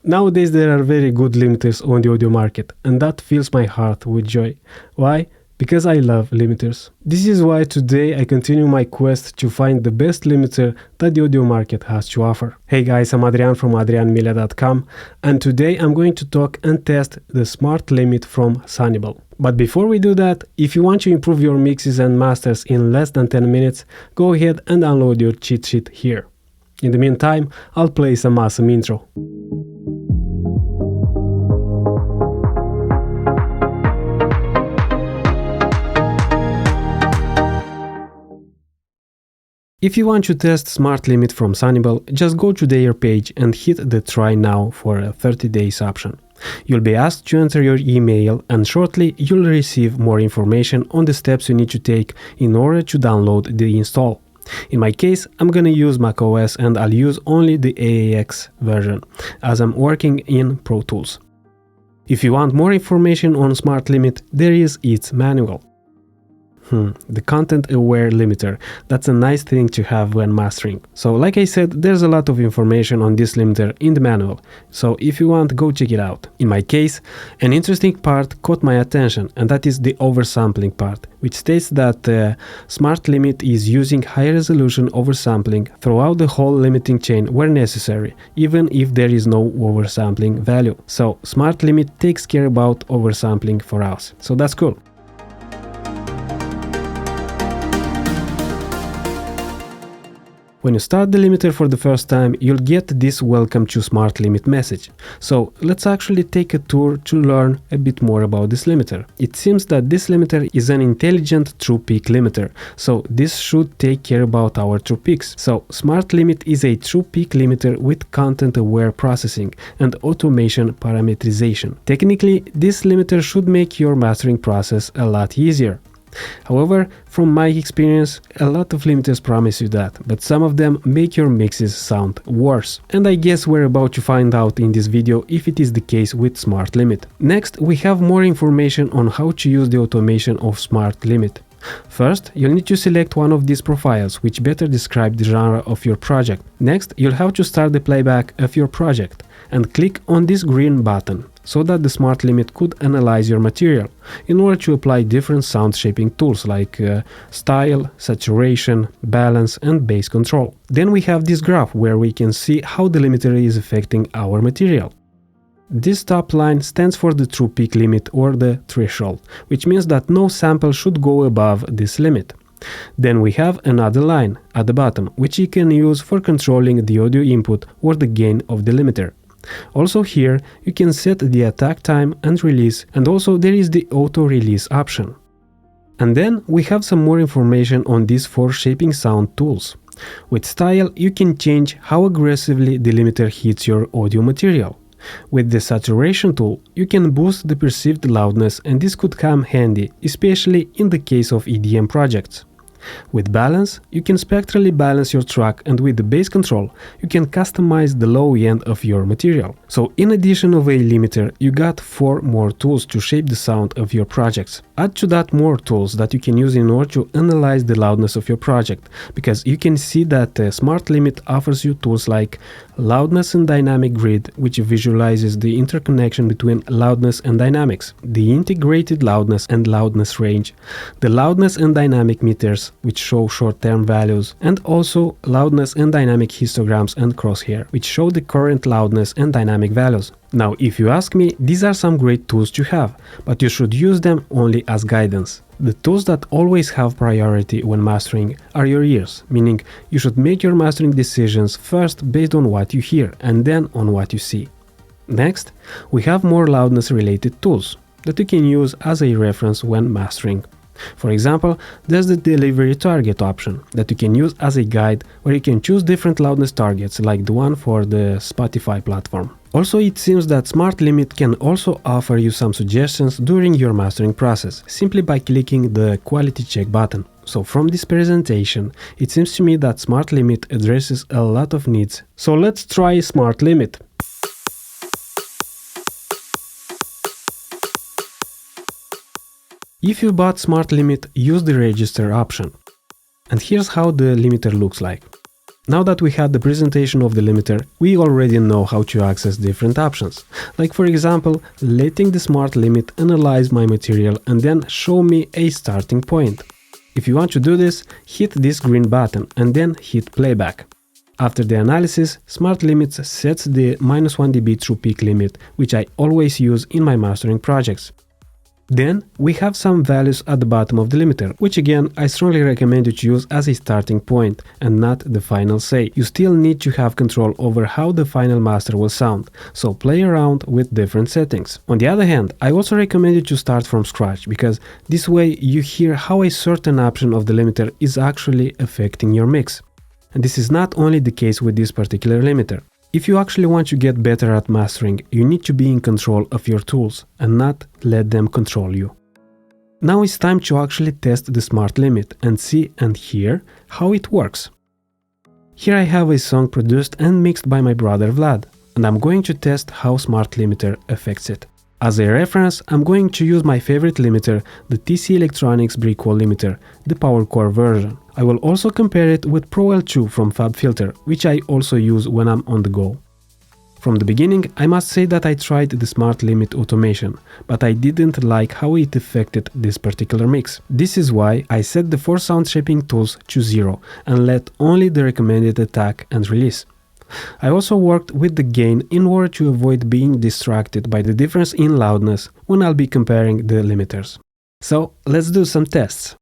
Nowadays there are very good limiters on the audio market, and that fills my heart with joy. Why? Because I love limiters. This is why today I continue my quest to find the best limiter that the audio market has to offer. Hey guys, I'm Adrian from adrianmilea.com, and today I'm going to talk and test the smart limit from Sonible. But before we do that, if you want to improve your mixes and masters in less than 10 minutes, go ahead and download your cheat sheet here. In the meantime, I'll play some awesome intro. If you want to test Smart Limit from Sonible, just go to their page and hit the Try Now for a 30 days option. You'll be asked to enter your email, and shortly you'll receive more information on the steps you need to take in order to download the install. In my case, I'm gonna use macOS and I'll use only the AAX version, as I'm working in Pro Tools. If you want more information on Smart Limit, there is its manual. The content-aware limiter. That's a nice thing to have when mastering. So like I said, there's a lot of information on this limiter in the manual. So if you want, go check it out. In my case, an interesting part caught my attention, and that is the oversampling part, which states that the smart limit is using high-resolution oversampling throughout the whole limiting chain where necessary, even if there is no oversampling value. So smart limit takes care about oversampling for us. So that's cool. When you start the limiter for the first time, you'll get this Welcome to Smart Limit message. So let's actually take a tour to learn a bit more about this limiter. It seems that this limiter is an intelligent true peak limiter, so this should take care about our true peaks. So Smart Limit is a true peak limiter with content-aware processing and automation parameterization. Technically, this limiter should make your mastering process a lot easier. However, from my experience, a lot of limiters promise you that, but some of them make your mixes sound worse. And I guess we're about to find out in this video if it is the case with Smart Limit. Next, we have more information on how to use the automation of Smart Limit. First, you'll need to select one of these profiles, which better describe the genre of your project. Next, you'll have to start the playback of your project and click on this green button, so that the Smart Limit could analyze your material in order to apply different sound shaping tools like style, saturation, balance and bass control. Then we have this graph where we can see how the limiter is affecting our material. This top line stands for the true peak limit or the threshold, which means that no sample should go above this limit. Then we have another line at the bottom, which you can use for controlling the audio input or the gain of the limiter. Also here you can set the attack time and release, and also there is the auto release option. And then we have some more information on these 4 shaping sound tools. With style you can change how aggressively the limiter hits your audio material. With the saturation tool you can boost the perceived loudness, and this could come handy, especially in the case of EDM projects. With balance, you can spectrally balance your track, and with the bass control, you can customize the low end of your material. So in addition of a limiter, you got 4 more tools to shape the sound of your projects. Add to that more tools that you can use in order to analyze the loudness of your project, because you can see that Smart Limit offers you tools like Loudness and Dynamic Grid, which visualizes the interconnection between loudness and dynamics, the Integrated Loudness and Loudness Range, the Loudness and Dynamic Meters, which show short-term values, and also Loudness and Dynamic Histograms and Crosshair, which show the current loudness and dynamic values. Now, if you ask me, these are some great tools to have, but you should use them only as guidance. The tools that always have priority when mastering are your ears, meaning you should make your mastering decisions first based on what you hear and then on what you see. Next, we have more loudness-related tools that you can use as a reference when mastering. For example, there's the delivery target option that you can use as a guide, where you can choose different loudness targets like the one for the Spotify platform. Also, it seems that Smart Limit can also offer you some suggestions during your mastering process, simply by clicking the quality check button. So from this presentation, it seems to me that Smart Limit addresses a lot of needs. So let's try Smart Limit. If you bought Smart Limit, use the register option. And here's how the limiter looks like. Now that we had the presentation of the limiter, we already know how to access different options. Like for example, letting the smart limit analyze my material and then show me a starting point. If you want to do this, hit this green button and then hit playback. After the analysis, Smart Limits sets the -1 dB true peak limit, which I always use in my mastering projects. Then we have some values at the bottom of the limiter, which again I strongly recommend you to use as a starting point and not the final say. You still need to have control over how the final master will sound, so play around with different settings. On the other hand, I also recommend you to start from scratch, because this way you hear how a certain option of the limiter is actually affecting your mix. And this is not only the case with this particular limiter. If you actually want to get better at mastering, you need to be in control of your tools and not let them control you. Now it's time to actually test the smart limit and see and hear how it works. Here I have a song produced and mixed by my brother Vlad, and I'm going to test how smart limiter affects it. As a reference, I'm going to use my favorite limiter, the TC Electronics Brickwall limiter, the PowerCore version. I will also compare it with Pro L2 from FabFilter, which I also use when I'm on the go. From the beginning, I must say that I tried the smart limit automation, but I didn't like how it affected this particular mix. This is why I set the 4 sound shaping tools to 0 and let only the recommended attack and release. I also worked with the gain in order to avoid being distracted by the difference in loudness when I'll be comparing the limiters. So let's do some tests.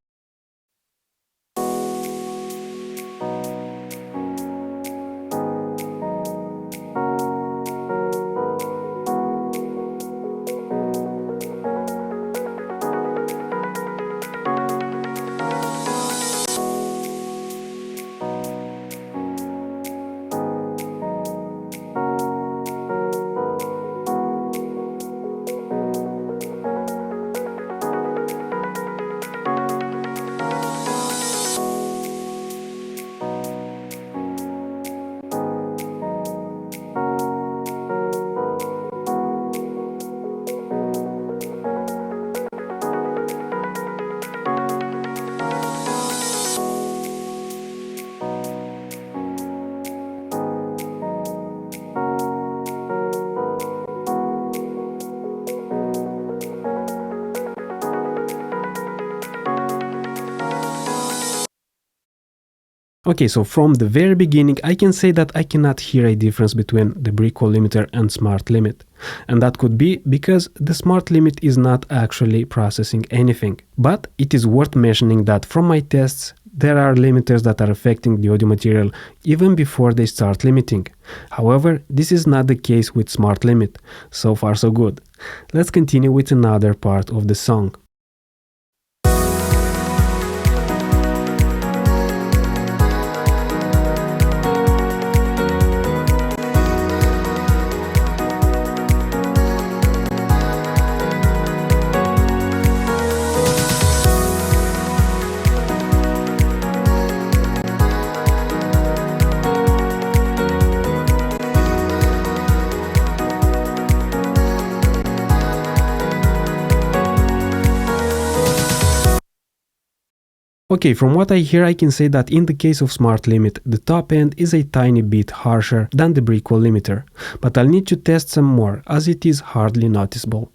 Okay, so from the very beginning I can say that I cannot hear a difference between the Brickwall limiter and smart limit. And that could be because the smart limit is not actually processing anything. But it is worth mentioning that from my tests, there are limiters that are affecting the audio material even before they start limiting. However, this is not the case with smart limit. So far so good. Let's continue with another part of the song. Okay, from what I hear I can say that in the case of smart limit, the top end is a tiny bit harsher than the Brickwall limiter, but I'll need to test some more as it is hardly noticeable.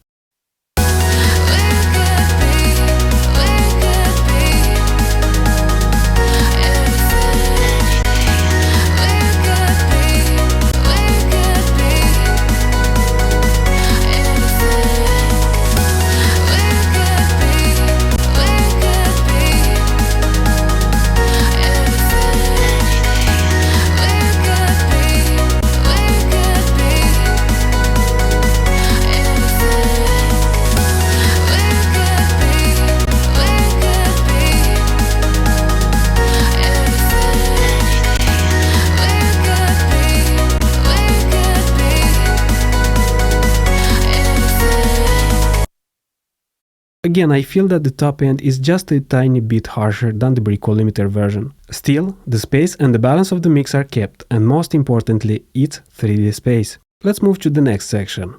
Again, I feel that the top end is just a tiny bit harsher than the Brickwall limiter version. Still, the space and the balance of the mix are kept, and most importantly, it's 3D space. Let's move to the next section.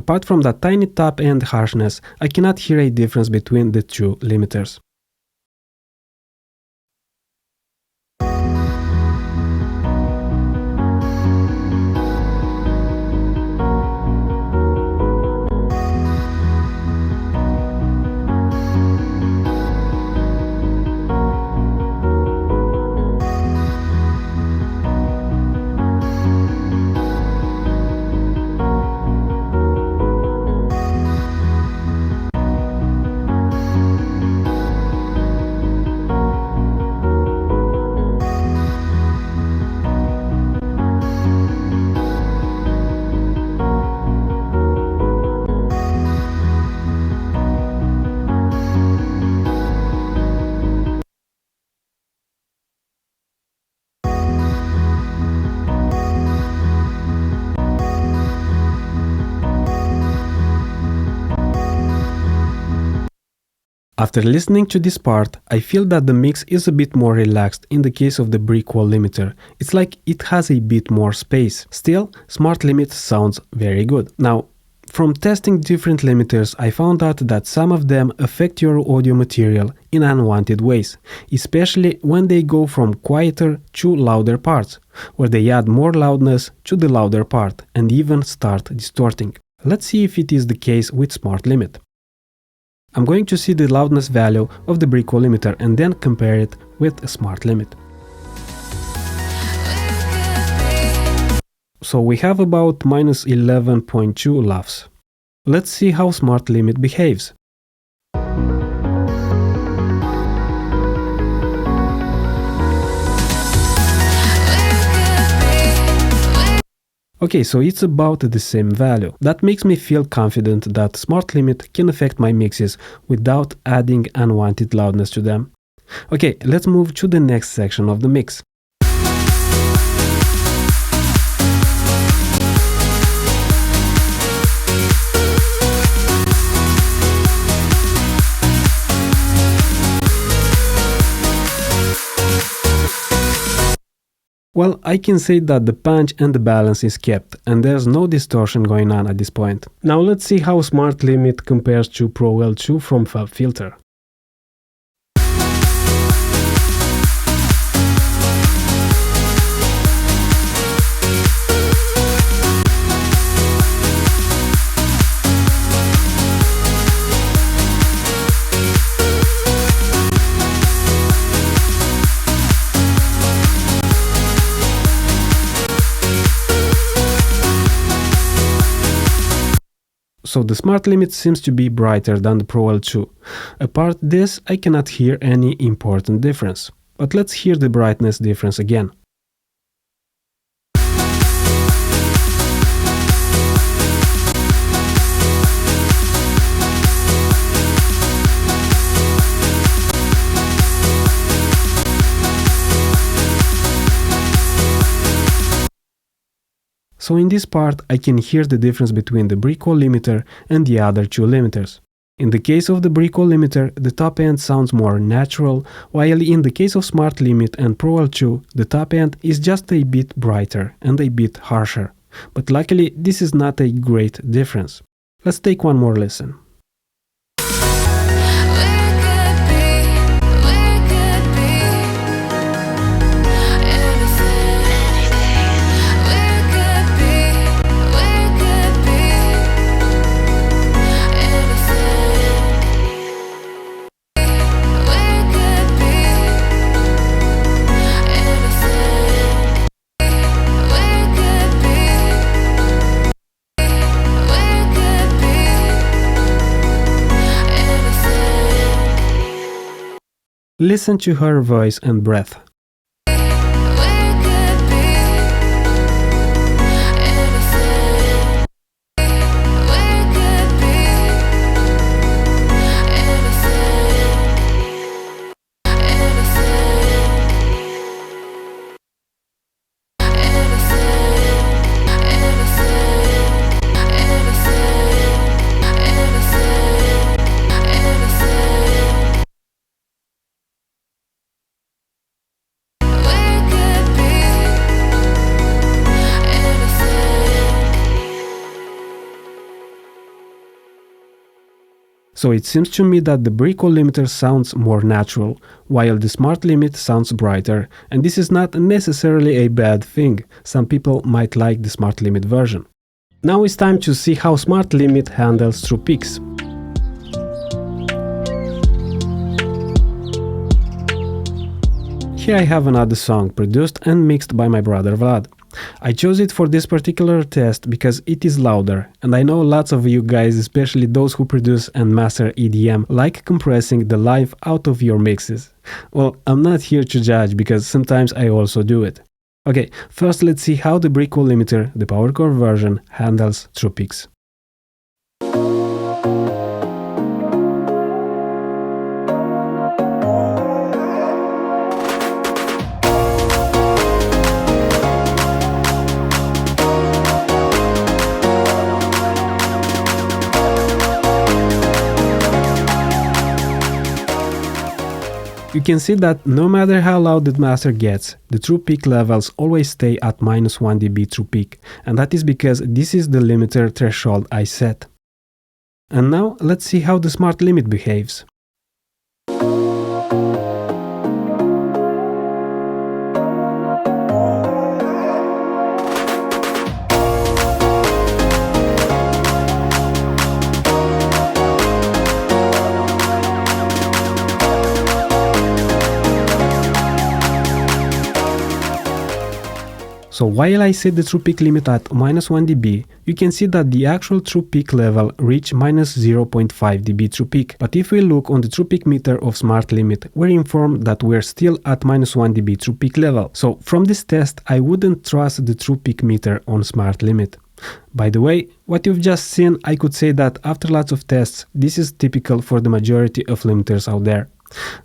Apart from that tiny top end harshness, I cannot hear a difference between the two limiters. After listening to this part, I feel that the mix is a bit more relaxed in the case of the Brickwall limiter. It's like it has a bit more space. Still, Smart Limit sounds very good. Now, from testing different limiters, I found out that some of them affect your audio material in unwanted ways, especially when they go from quieter to louder parts, where they add more loudness to the louder part and even start distorting. Let's see if it is the case with Smart Limit. I'm going to see the loudness value of the Brickwall limiter and then compare it with a Smart Limit. So we have about minus 11.2 LUFS. Let's see how Smart Limit behaves. Okay, so it's about the same value. That makes me feel confident that Smart Limit can affect my mixes without adding unwanted loudness to them. Okay, let's move to the next section of the mix. Well, I can say that the punch and the balance is kept, and there's no distortion going on at this point. Now let's see how Smart Limit compares to Pro L2 from FabFilter. So the Smart Limit seems to be brighter than the Pro L2. Apart this, I cannot hear any important difference. But let's hear the brightness difference again. So in this part, I can hear the difference between the Brickwall limiter and the other two limiters. In the case of the Brickwall limiter, the top end sounds more natural, while in the case of Smart Limit and Pro L2, the top end is just a bit brighter and a bit harsher. But luckily, this is not a great difference. Let's take one more listen. Listen to her voice and breath. So it seems to me that the Brickwall limiter sounds more natural, while the Smart Limit sounds brighter, and this is not necessarily a bad thing. Some people might like the Smart Limit version. Now it's time to see how Smart Limit handles true peaks. Here I have another song produced and mixed by my brother Vlad. I chose it for this particular test because it is louder, and I know lots of you guys, especially those who produce and master EDM, like compressing the live out of your mixes. Well, I'm not here to judge because sometimes I also do it. Okay, first let's see how the Brickwall limiter, the PowerCore version, handles true peaks. You can see that no matter how loud the master gets, the true peak levels always stay at -1 dB true peak, and that is because this is the limiter threshold I set. And now let's see how the Smart Limit behaves. So while I set the true peak limit at -1 dB, you can see that the actual true peak level reached -0.5 dB true peak. But if we look on the true peak meter of Smart Limit, we're informed that we're still at -1 dB true peak level. So from this test, I wouldn't trust the true peak meter on Smart Limit. By the way, what you've just seen, I could say that after lots of tests, this is typical for the majority of limiters out there.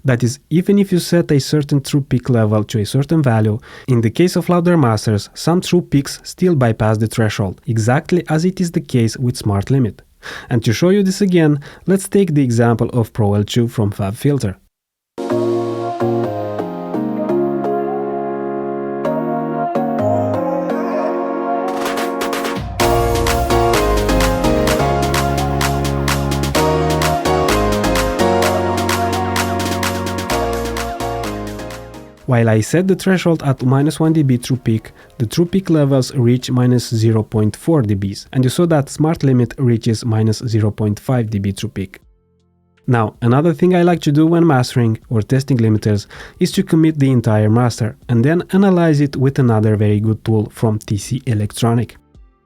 That is, even if you set a certain true peak level to a certain value, in the case of louder masters, some true peaks still bypass the threshold, exactly as it is the case with Smart Limit. And to show you this again, let's take the example of Pro L2 from FabFilter. While I set the threshold at -1 dB true peak, the true peak levels reach -0.4 dB, and you saw that Smart Limit reaches -0.5 dB true peak. Now, another thing I like to do when mastering or testing limiters is to commit the entire master, and then analyze it with another very good tool from TC Electronic.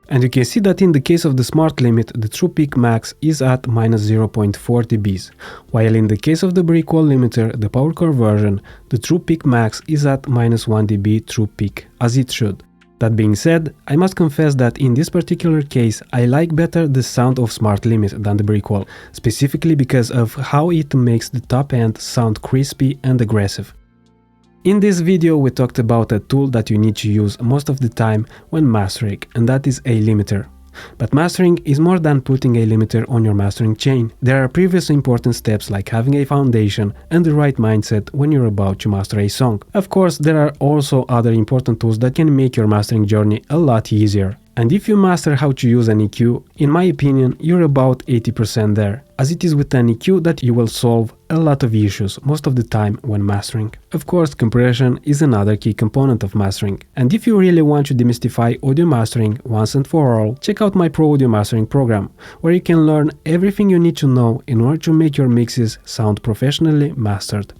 And you can see that in the case of the Smart Limit, the true peak max is at -0.4 dB, while in the case of the Brickwall limiter, the PowerCore version, the true peak max is at -1 dB true peak, as it should. That being said, I must confess that in this particular case, I like better the sound of Smart Limit than the Brickwall, specifically because of how it makes the top end sound crispy and aggressive. In this video we talked about a tool that you need to use most of the time when mastering, and that is a limiter. But mastering is more than putting a limiter on your mastering chain. There are previous important steps like having a foundation and the right mindset when you're about to master a song. Of course, there are also other important tools that can make your mastering journey a lot easier. And if you master how to use an EQ, in my opinion, you're about 80% there, as it is with an EQ that you will solve a lot of issues most of the time when mastering. Of course, compression is another key component of mastering. And if you really want to demystify audio mastering once and for all, check out my Pro Audio Mastering program, where you can learn everything you need to know in order to make your mixes sound professionally mastered.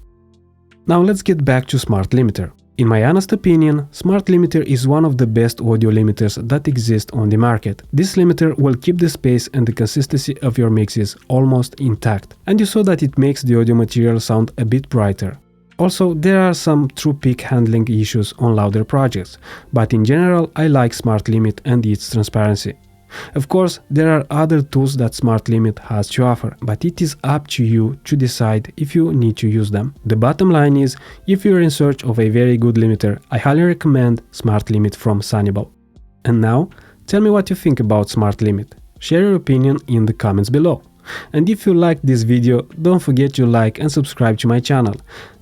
Now let's get back to Smart Limiter. In my honest opinion, Smart Limiter is one of the best audio limiters that exist on the market. This limiter will keep the space and the consistency of your mixes almost intact, and you saw that it makes the audio material sound a bit brighter. Also, there are some true peak handling issues on louder projects, but in general I like Smart Limit and its transparency. Of course, there are other tools that Smart Limit has to offer, but it is up to you to decide if you need to use them. The bottom line is, if you're in search of a very good limiter, I highly recommend Smart Limit from Sonible. And now, tell me what you think about Smart Limit. Share your opinion in the comments below. And if you liked this video, don't forget to like and subscribe to my channel.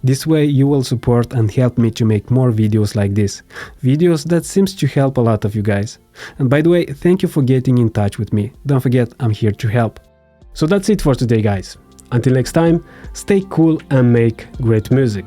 This way you will support and help me to make more videos like this. Videos that seems to help a lot of you guys. And by the way, thank you for getting in touch with me. Don't forget, I'm here to help. So that's it for today, guys. Until next time, stay cool and make great music.